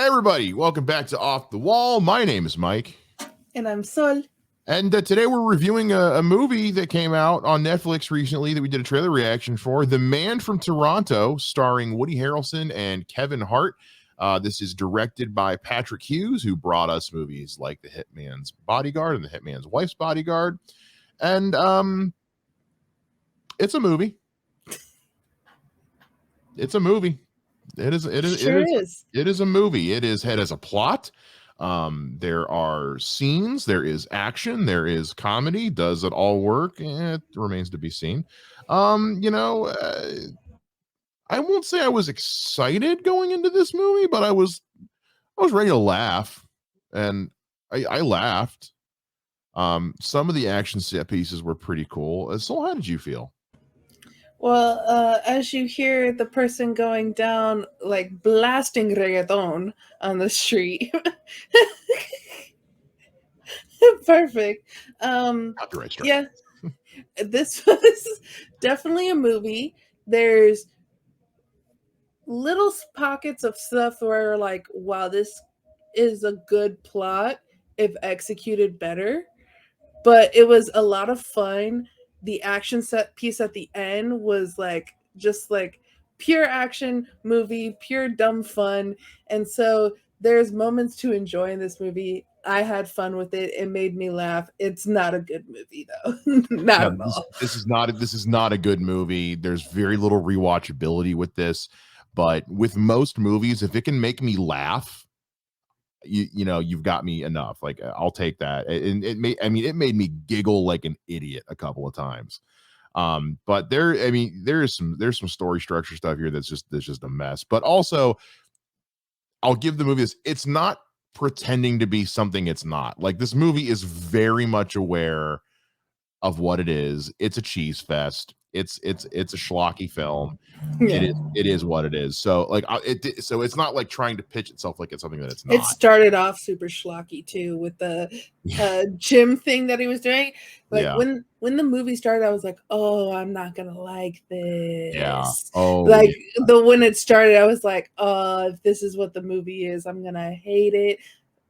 everybody, welcome back to Off the Wall. My name is Mike. And I'm Sol. And today we're reviewing a movie that came out on Netflix recently that we did a trailer reaction for, The Man from Toronto, starring Woody Harrelson and Kevin Hart. This is directed by Patrick Hughes, who brought us movies like The Hitman's Bodyguard and The Hitman's Wife's Bodyguard. And it's a movie. It's a movie. It is a movie. It has a plot. There are scenes, there is action, there is comedy. Does it all work? It remains to be seen. I won't say I was excited going into this movie, but I was ready to laugh, and I laughed. Some of the action set pieces were pretty cool. So how did you feel? Well, as you hear the person going down, like blasting reggaeton on the street. Perfect. Copyright strike. Yeah, this was definitely a movie. There's little pockets of stuff where like, wow, this is a good plot if executed better. But it was a lot of fun. The action set piece at the end was like just like pure action movie, pure dumb fun. And so there's moments to enjoy in this movie. I had fun with it. It made me laugh. It's not a good movie though. Not at all. This is not a good movie. There's very little rewatchability with this, but with most movies, if it can make me laugh, you've got me enough. Like, I'll take that. And it made me giggle like an idiot a couple of times. But there's some story structure stuff here that's just a mess. But also, I'll give the movie this. It's not pretending to be something it's not. Like, this movie is very much aware of what it is. It's a cheese fest. It's a schlocky film. Yeah. It is what it is. So like so it's not like trying to pitch itself like it's something that it's not. It started off super schlocky too with the gym thing that he was doing. Like when the movie started, I was like, oh, I'm not gonna like this. Yeah. Oh, like when it started, I was like, oh, if this is what the movie is, I'm gonna hate it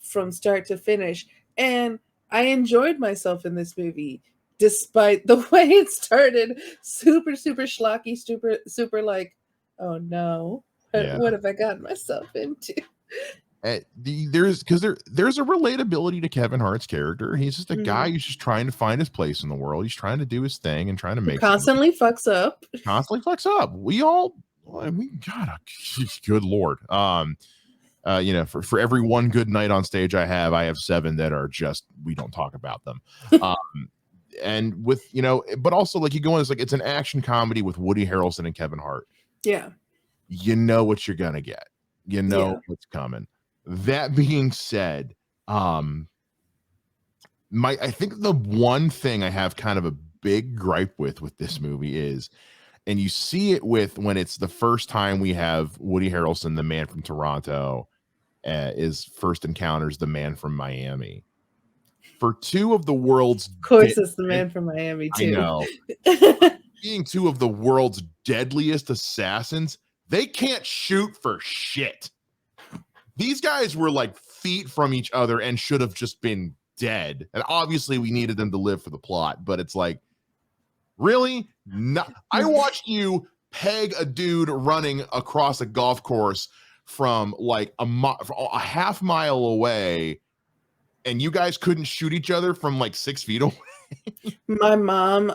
from start to finish. And I enjoyed myself in this movie. Despite the way it started, super schlocky, super like, oh no, what have I gotten myself into? There's a relatability to Kevin Hart's character. He's just a guy who's just trying to find his place in the world. He's trying to do his thing and trying to make constantly fucks up. We all, God, good Lord. For every one good night on stage I have 7 that are just, we don't talk about them. And with, but also like you go in, it's like, it's an action comedy with Woody Harrelson and Kevin Hart. Yeah. You know what you're going to get. What's coming. That being said, I think the one thing I have kind of a big gripe with this movie is, and you see it when it's the first time we have Woody Harrelson, the Man from Toronto, is first encounters the Man from Miami. For two of the world's, of course, it's the Man from Miami too. I know. Being two of the world's deadliest assassins, they can't shoot for shit. These guys were like feet from each other and should have just been dead. And obviously, we needed them to live for the plot. But it's like, really? No. I watched you peg a dude running across a golf course from like a half mile away. And you guys couldn't shoot each other from like 6 feet away. My mom,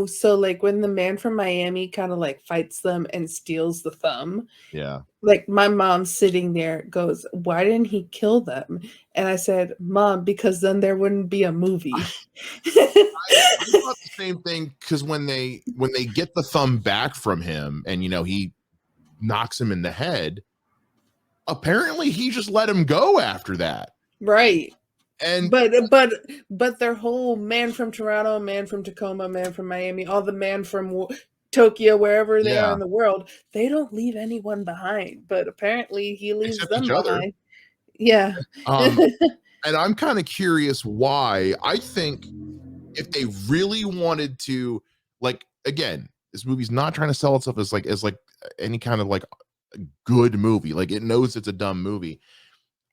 so like when the Man from Miami kind of like fights them and steals the thumb. Yeah. Like my mom sitting there goes, why didn't he kill them? And I said, Mom, because then there wouldn't be a movie. I thought the same thing, because when they get the thumb back from him and he knocks him in the head, apparently he just let him go after that. Right. And but their whole Man from Toronto, Man from Tacoma, Man from Miami, all the Man from Tokyo, wherever they are in the world, they don't leave anyone behind. But apparently he leaves them behind. Yeah. And I'm kind of curious why. I think if they really wanted to, like, again, this movie's not trying to sell itself as like any kind of like good movie. Like, it knows it's a dumb movie.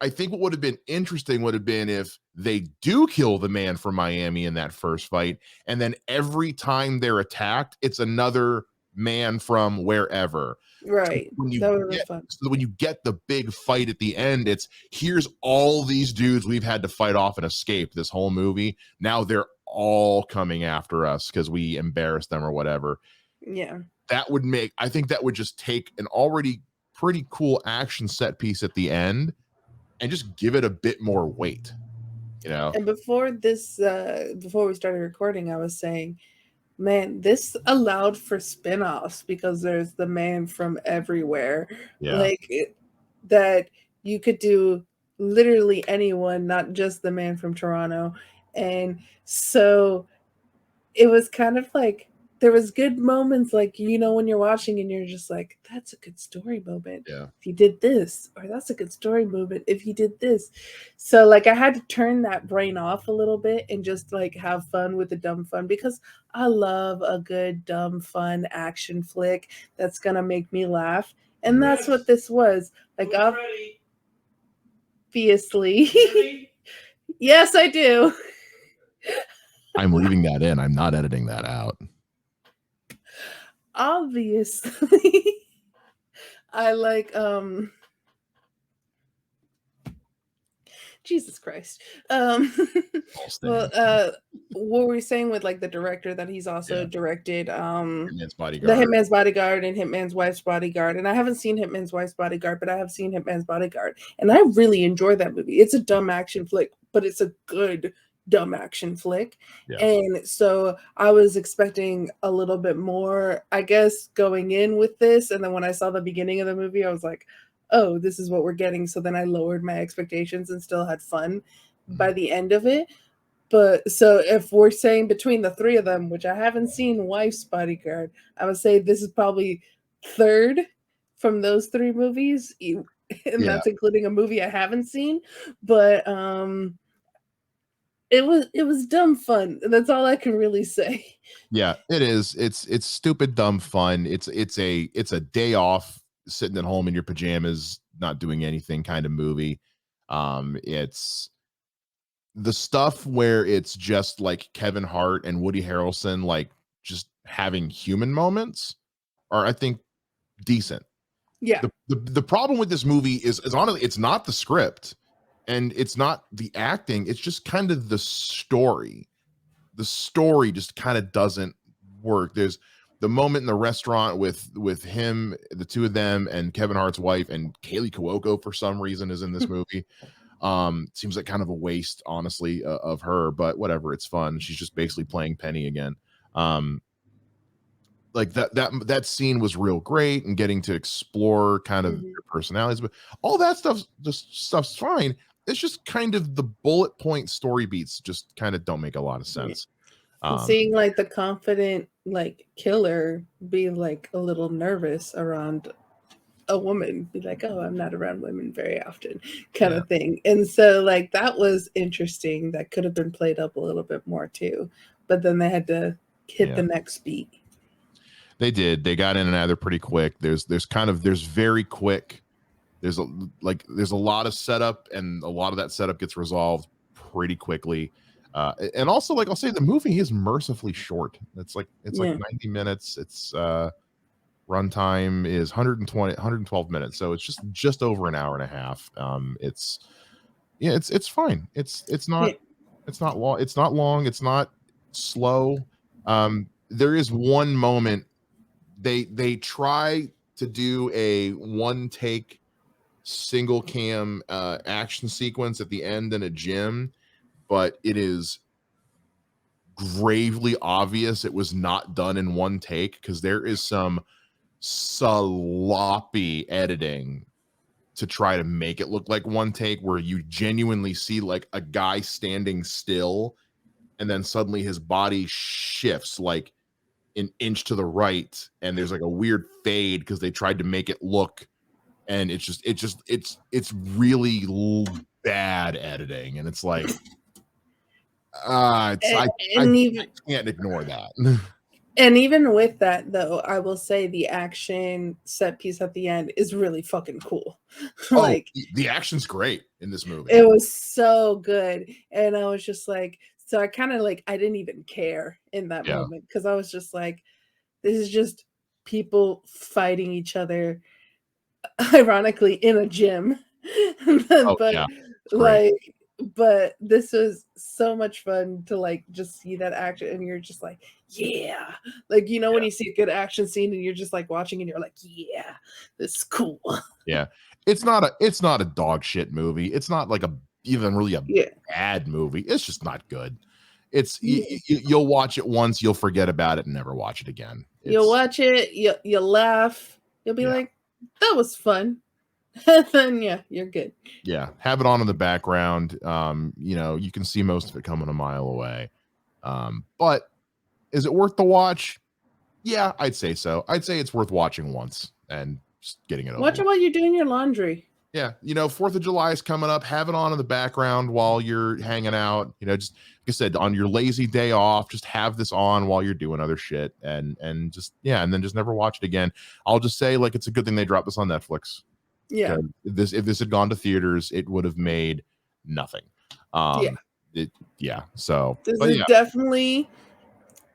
I think what would have been interesting would have been if they do kill the man from Miami in that first fight, and then every time they're attacked, it's another man from wherever. So Right. That would have been fun. when you get the big fight at the end, it's here's all these dudes we've had to fight off and escape this whole movie. Now they're all coming after us because we embarrassed them or whatever. Yeah. That would make, I think that would just take an already pretty cool action set piece at the end and just give it a bit more weight, you know? And before this, before we started recording, I was saying, man, this allowed for spin-offs because there's the man from everywhere. Yeah. Like that you could do literally anyone, not just the man from Toronto. And so it was kind of like there was good moments, like, you know, when you're watching and you're just like, that's a good story moment Yeah. if you did this, or that's a good story moment if you did this. So like I had to turn that brain off a little bit and just like have fun with the dumb fun, because I love a good dumb fun action flick that's gonna make me laugh. And that's what this was. Like, obviously. Yes, I do. I'm leaving that in. I'm not editing that out. Obviously. I like Jesus Christ. Well, what were we saying with like the director that he's also directed Hitman's The Bodyguard. Hitman's Bodyguard and Hitman's Wife's Bodyguard. And I haven't seen Hitman's Wife's Bodyguard, but I have seen Hitman's Bodyguard. And I really enjoy that movie. It's a dumb action flick, but it's a good dumb action flick. Yeah. And so I was expecting a little bit more, I guess, going in with this. And then when I saw the beginning of the movie, I was like, oh, this is what we're getting. So then I lowered my expectations and still had fun by the end of it. But so if we're saying between the three of them, which I haven't seen Wife's Bodyguard, I would say this is probably third from those three movies. And that's including a movie I haven't seen. But it was dumb fun. That's all I can really say. Yeah, it is. It's stupid, dumb fun. It's a day off, sitting at home in your pajamas, not doing anything kind of movie. It's the stuff where it's just like Kevin Hart and Woody Harrelson, like just having human moments, are, I think, decent. Yeah. The problem with this movie is honestly, it's not the script and it's not the acting. It's just kind of the story. The story just kind of doesn't work. There's the moment in the restaurant with him, the two of them, and Kevin Hart's wife, and Kaylee Cuoco for some reason is in this movie. Seems like kind of a waste, honestly, of her, but whatever, it's fun. She's just basically playing Penny again. Like that scene was real great, and getting to explore kind of their personalities, but all that stuff's fine. It's just kind of the bullet point story beats just kind of don't make a lot of sense. Seeing like the confident like killer be like a little nervous around a woman, be like, oh, I'm not around women very often, kind of thing. And so like that was interesting. That could have been played up a little bit more too, but then they had to hit the next beat. They did. They got in and out of there pretty quick. There's very quick. There's a lot of setup, and a lot of that setup gets resolved pretty quickly. And also, like I'll say, the movie is mercifully short. It's like 90 minutes. It's runtime is 112 minutes, so it's just over an hour and a half. It's fine. It's not long. It's not long. It's not slow. There is one moment they try to do a one take single cam action sequence at the end in a gym, but it is gravely obvious it was not done in one take, because there is some sloppy editing to try to make it look like one take, where you genuinely see like a guy standing still and then suddenly his body shifts like an inch to the right, and there's like a weird fade because they tried to make it look, and it's really bad editing, and it's like I can't ignore that. And even with that, though, I will say the action set piece at the end is really fucking cool. Oh, Like, the action's great in this movie. it was so good. And I was just like, so I kind of like, I didn't even care in that Yeah. moment because I was just like, this is just people fighting each other, ironically, in a gym. Oh But yeah, it's great. like, but this was so much fun to like just see that action and you're just like, yeah. Like, you know, when you see a good action scene and you're just like watching and you're like, yeah, this is cool. Yeah. It's not a dog shit movie. It's not like a even really a Yeah. bad movie. It's just not good. It's you'll watch it once, you'll forget about it and never watch it again. You'll It's watch it, you laugh, you'll be yeah. like, that was fun. And then yeah, you're good. Yeah. Have it on in the background. You know, you can see most of it coming a mile away. But is it worth the watch? Yeah, I'd say so. I'd say it's worth watching once and just getting it over Watch it with. while you're doing your laundry. Yeah, you know, 4th of July is coming up. Have it on in the background while you're hanging out. You know, just like I said, on your lazy day off, just have this on while you're doing other shit, and just yeah, and then just never watch it again. I'll just say like it's a good thing they dropped this on Netflix. Yeah. If this had gone to theaters, it would have made nothing. Yeah. Yeah. So, This but is yeah, definitely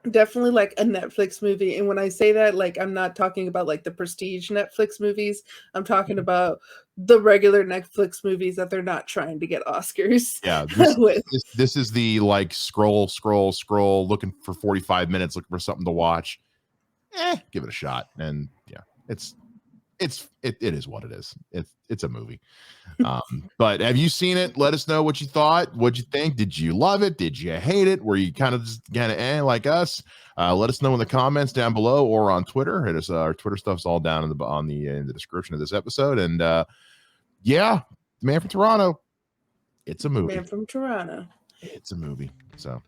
like a Netflix movie. And when I say that, like, I'm not talking about like the prestige Netflix movies. I'm talking about the regular Netflix movies that they're not trying to get Oscars yeah. with. This is the like scroll, looking for 45 minutes, looking for something to watch. Give it a shot, and yeah, it is what it is. It's a movie. But have you seen it? Let us know what you thought. What'd you think? Did you love it? Did you hate it? Were you kind of just like us? Let us know in the comments down below or on Twitter. Hit us. Our Twitter stuff's all down in the description of this episode. And yeah, Man from Toronto. It's a movie. Man from Toronto. It's a movie. So.